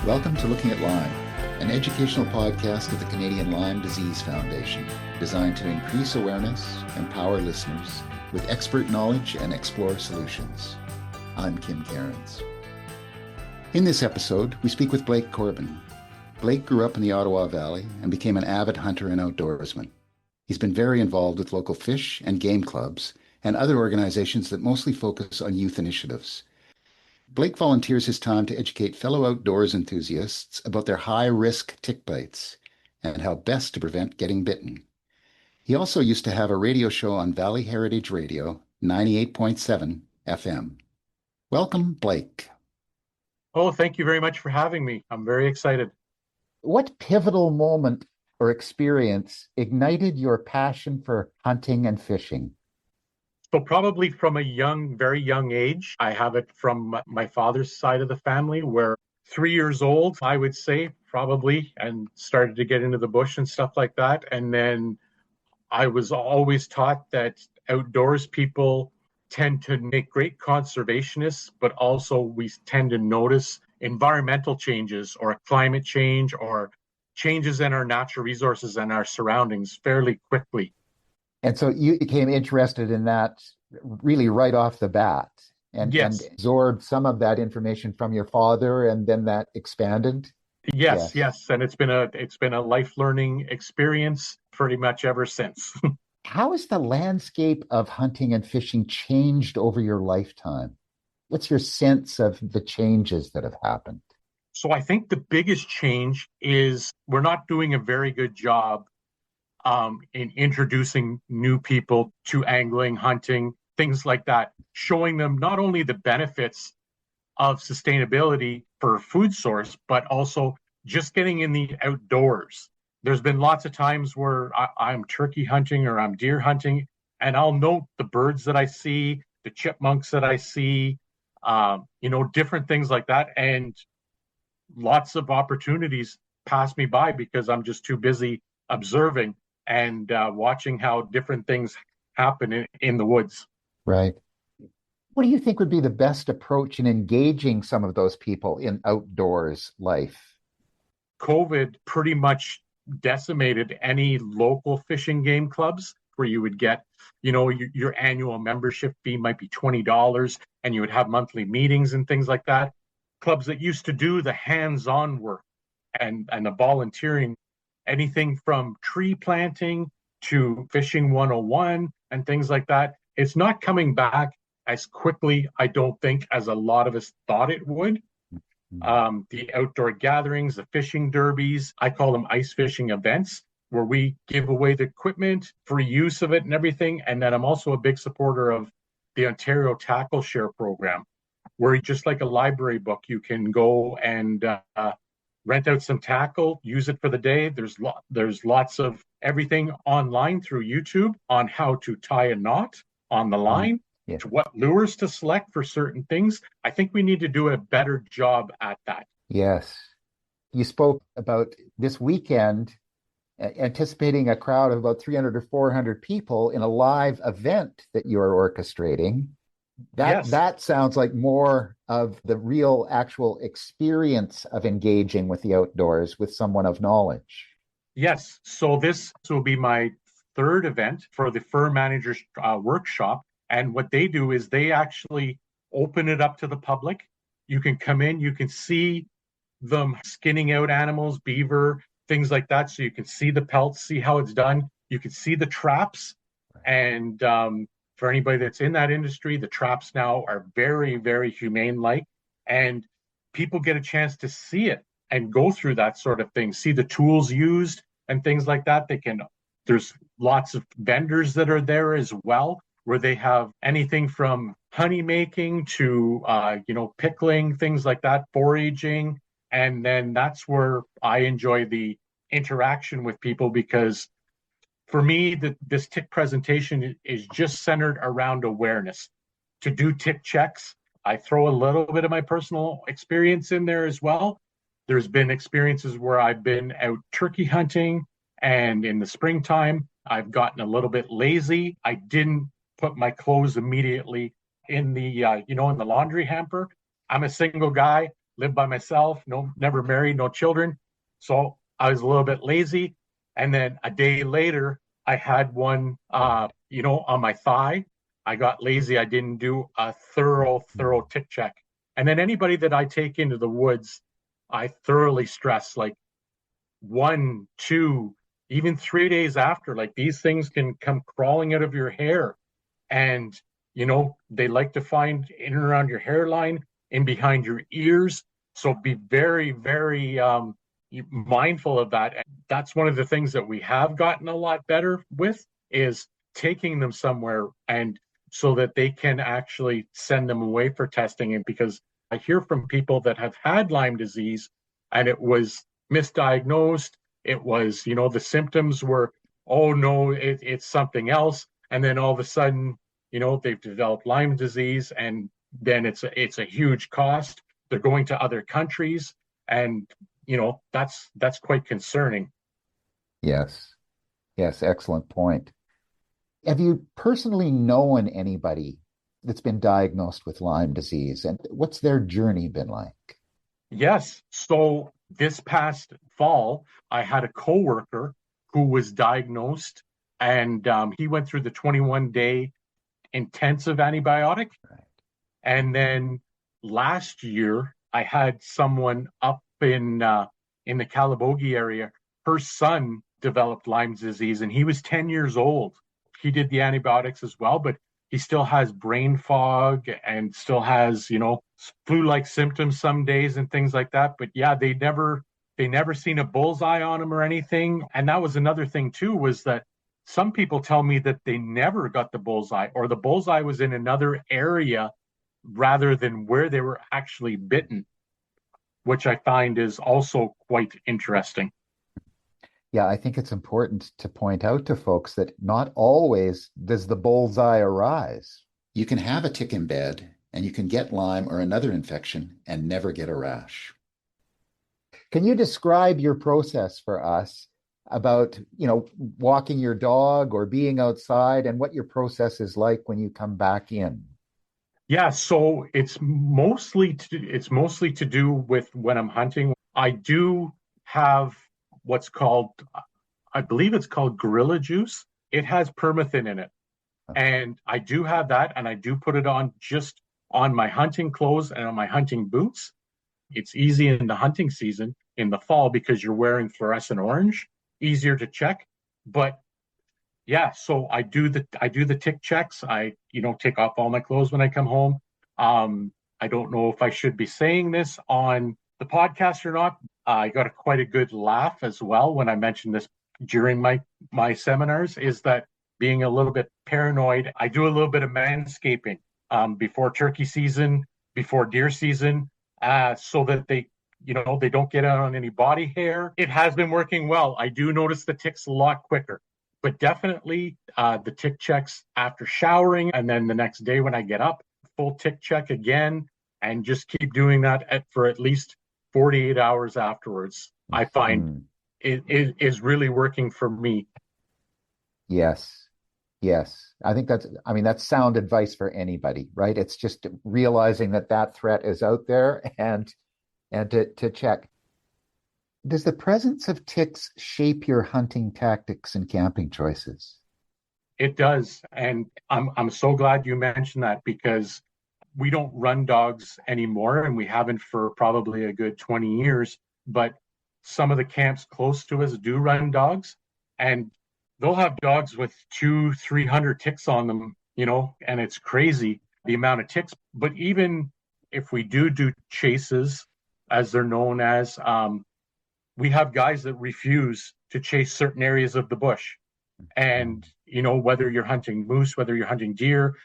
Welcome to Looking at Lyme, an educational podcast of the Canadian Lyme Disease Foundation, designed to increase awareness, empower listeners with expert knowledge, and explore solutions. I'm Kim Cairns. In this episode, we speak with Blake Corbin. Blake grew up in the Ottawa Valley and became an avid hunter and outdoorsman. He's been very involved with local fish and game clubs and other organizations that mostly focus on youth initiatives. Blake volunteers his time to educate fellow outdoors enthusiasts about their high-risk tick bites and how best to prevent getting bitten. He also used to have a radio show on Valley Heritage Radio, 98.7 FM. Welcome, Blake. Oh, thank you very much for having me. I'm very excited. What pivotal moment or experience ignited your passion for hunting and fishing? So probably from a very young age. I have it from my father's side of the family, where 3 years old, I would say, probably, and started to get into the bush and stuff like that. And then I was always taught that outdoors people tend to make great conservationists, but also we tend to notice environmental changes or climate change or changes in our natural resources and our surroundings fairly quickly. And so you became interested in that really right off the bat and absorbed some of that information from your father, and then that expanded? Yes. And it's been a life learning experience pretty much ever since. How has the landscape of hunting and fishing changed over your lifetime? What's your sense of the changes that have happened? So I think the biggest change is we're not doing a very good job in introducing new people to angling, hunting, things like that, showing them not only the benefits of sustainability for food source, but also just getting in the outdoors. There's been lots of times where I'm turkey hunting or I'm deer hunting, and I'll note the birds that I see, the chipmunks that I see, different things like that. And lots of opportunities pass me by because I'm just too busy observing and watching how different things happen in the woods. Right. What do you think would be the best approach in engaging some of those people in outdoors life? COVID pretty much decimated any local fishing game clubs where you would get, your annual membership fee might be $20 and you would have monthly meetings and things like that. Clubs that used to do the hands-on work and the volunteering, anything from tree planting to fishing 101 and things like that. It's not coming back as quickly, I don't think, as a lot of us thought it would. The outdoor gatherings, the fishing derbies, I call them ice fishing events, where we give away the equipment, free use of it and everything. And then I'm also a big supporter of the Ontario Tackle Share program, where just like a library book, you can go and rent out some tackle, use it for the day. There's lots of everything online through YouTube on how to tie a knot on the line, to what lures to select for certain things. I think we need to do a better job at that. Yes. You spoke about this weekend anticipating a crowd of about 300 or 400 people in a live event that you're orchestrating. That sounds like more of the real actual experience of engaging with the outdoors with someone of knowledge. Yes. So this will be my third event for the Fur Managers Workshop. And what they do is they actually open it up to the public. You can come in, you can see them skinning out animals, beaver, things like that. So you can see the pelts, see how it's done. You can see the traps. And for anybody that's in that industry, the traps now are very, very humane-like. And people get a chance to see it and go through that sort of thing, see the tools used and things like that. There's lots of vendors that are there as well, where they have anything from honey making to, pickling, things like that, foraging. And then that's where I enjoy the interaction with people, because for me, this tick presentation is just centered around awareness. To do tick checks, I throw a little bit of my personal experience in there as well. There's been experiences where I've been out turkey hunting, and in the springtime, I've gotten a little bit lazy. I didn't put my clothes immediately in the in the laundry hamper. I'm a single guy. lived by myself, no, never married, no children. So I was a little bit lazy. And then a day later, I had one, on my thigh. I got lazy. I didn't do a thorough tick check. And then anybody that I take into the woods, I thoroughly stress like 1, 2, even 3 days after, like these things can come crawling out of your hair. And, they like to find in and around your hairline, in behind your ears. So be very, very mindful of that. And that's one of the things that we have gotten a lot better with is taking them somewhere and so that they can actually send them away for testing. And because I hear from people that have had Lyme disease and it was misdiagnosed, it was, the symptoms were, oh no, it's something else. And then all of a sudden, they've developed Lyme disease and then it's a huge cost. They're going to other countries and, that's quite concerning. Yes. Yes. Excellent point. Have you personally known anybody that's been diagnosed with Lyme disease, and what's their journey been like? Yes. So this past fall, I had a coworker who was diagnosed, and he went through the 21-day intensive antibiotic. Right. And then last year, I had someone up in the Calabogie area. Her son developed Lyme disease, and he was 10 years old. He did the antibiotics as well, but he still has brain fog and still has, flu-like symptoms some days and things like that. But yeah, they never seen a bullseye on him or anything. And that was another thing too, was that some people tell me that they never got the bullseye or the bullseye was in another area rather than where they were actually bitten, which I find is also quite interesting. Yeah, I think it's important to point out to folks that not always does the bullseye arise. You can have a tick in bed and you can get Lyme or another infection and never get a rash. Can you describe your process for us about, walking your dog or being outside and what your process is like when you come back in? Yeah, so it's mostly to do with when I'm hunting. I do have what's called, I believe it's called Gorilla Juice. It has permethrin in it. And I do have that, and I do put it on just on my hunting clothes and on my hunting boots. It's easy in the hunting season in the fall because you're wearing fluorescent orange, easier to check. But yeah, so I do the tick checks. I, take off all my clothes when I come home. I don't know if I should be saying this on the podcast or not. I got quite a good laugh as well when I mentioned this during my seminars, is that being a little bit paranoid, I do a little bit of manscaping before turkey season, before deer season, so that they don't get out on any body hair. It has been working well. I do notice the ticks a lot quicker, but definitely the tick checks after showering, and then the next day when I get up, full tick check again, and just keep doing that for at least 48 hours afterwards. I find it is really working for me. Yes. Yes. I think that's sound advice for anybody, right? It's just realizing that threat is out there and to check. Does the presence of ticks shape your hunting tactics and camping choices? It does. And I'm so glad you mentioned that, because we don't run dogs anymore, and we haven't for probably a good 20 years. But some of the camps close to us do run dogs, and they'll have dogs with 200-300 ticks on them, and it's crazy the amount of ticks. But even if we do chases, as they're known as, we have guys that refuse to chase certain areas of the bush. And, whether you're hunting moose, whether you're hunting deer,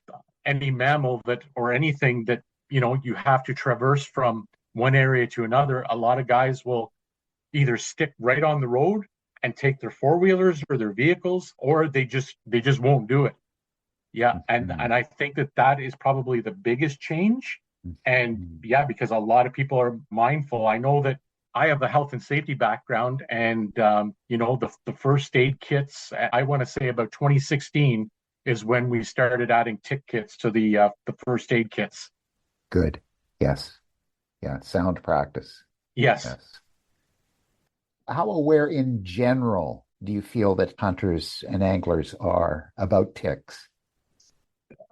any mammal or anything that, you have to traverse from one area to another, a lot of guys will either stick right on the road and take their four-wheelers or their vehicles, or they just won't do it. Yeah. And I think that is probably the biggest change. And yeah, because a lot of people are mindful. I know that I have a health and safety background, and the first aid kits, I want to say about 2016 is when we started adding tick kits to the first aid kits. Good. Yes. Yeah, sound practice. Yes. Yes. How aware in general do you feel that hunters and anglers are about ticks?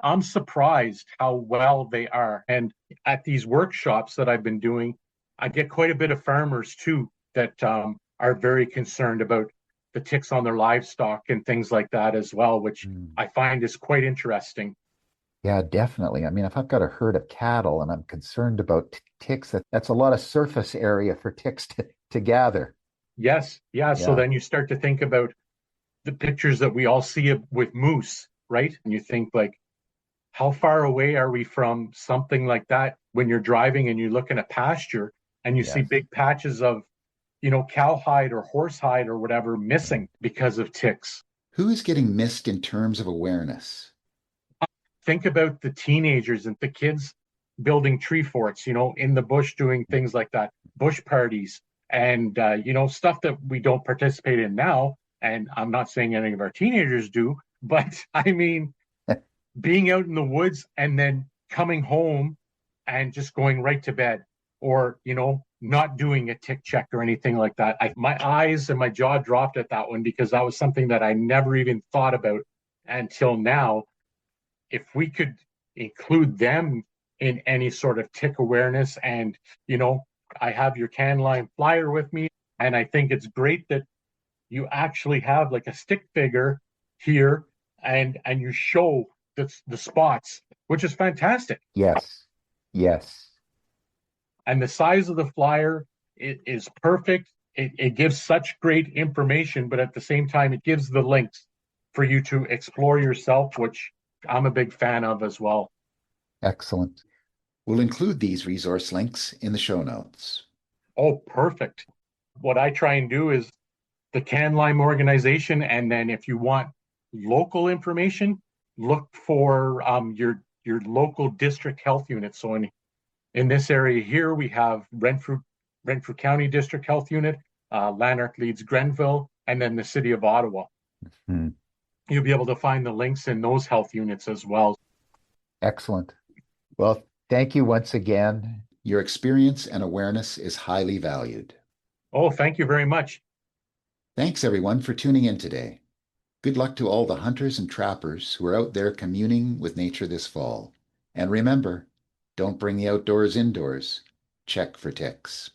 I'm surprised how well they are. And at these workshops that I've been doing, I get quite a bit of farmers too that are very concerned about the ticks on their livestock and things like that as well, which Mm. I find is quite interesting. Yeah, definitely. I mean, if I've got a herd of cattle and I'm concerned about ticks, that's a lot of surface area for ticks to gather. Yes, yeah. So Yeah. then you start to think about the pictures that we all see with moose, right? And you think like, how far away are we from something like that when you're driving and you look in a pasture and you see Yes. big patches of, cowhide or horsehide or whatever Right. missing because of ticks? Who is getting missed in terms of awareness? Think about the teenagers and the kids building tree forts, in the bush doing things like that, bush parties, and stuff that we don't participate in now. And I'm not saying any of our teenagers do, but I mean, being out in the woods and then coming home and just going right to bed, or not doing a tick check or anything like that. My eyes and my jaw dropped at that one because that was something that I never even thought about until now. If we could include them in any sort of tick awareness, and I have your can line flyer with me, and I think it's great that you actually have like a stick figure here, and you show the spots, which is fantastic. Yes. Yes. And the size of the flyer, it is perfect. It gives such great information, but at the same time, it gives the links for you to explore yourself, which I'm a big fan of as well. Excellent. We'll include these resource links in the show notes. Oh, perfect. What I try and do is the Can Lime organization, and then if you want local information, look for your local district health unit. So in this area here, we have Renfrew County District Health Unit, Lanark Leeds Grenville, and then the City of Ottawa. Hmm. You'll be able to find the links in those health units as well. Excellent. Well, thank you once again. Your experience and awareness is highly valued. Oh, thank you very much. Thanks, everyone, for tuning in today. Good luck to all the hunters and trappers who are out there communing with nature this fall. And remember, don't bring the outdoors indoors. Check for ticks.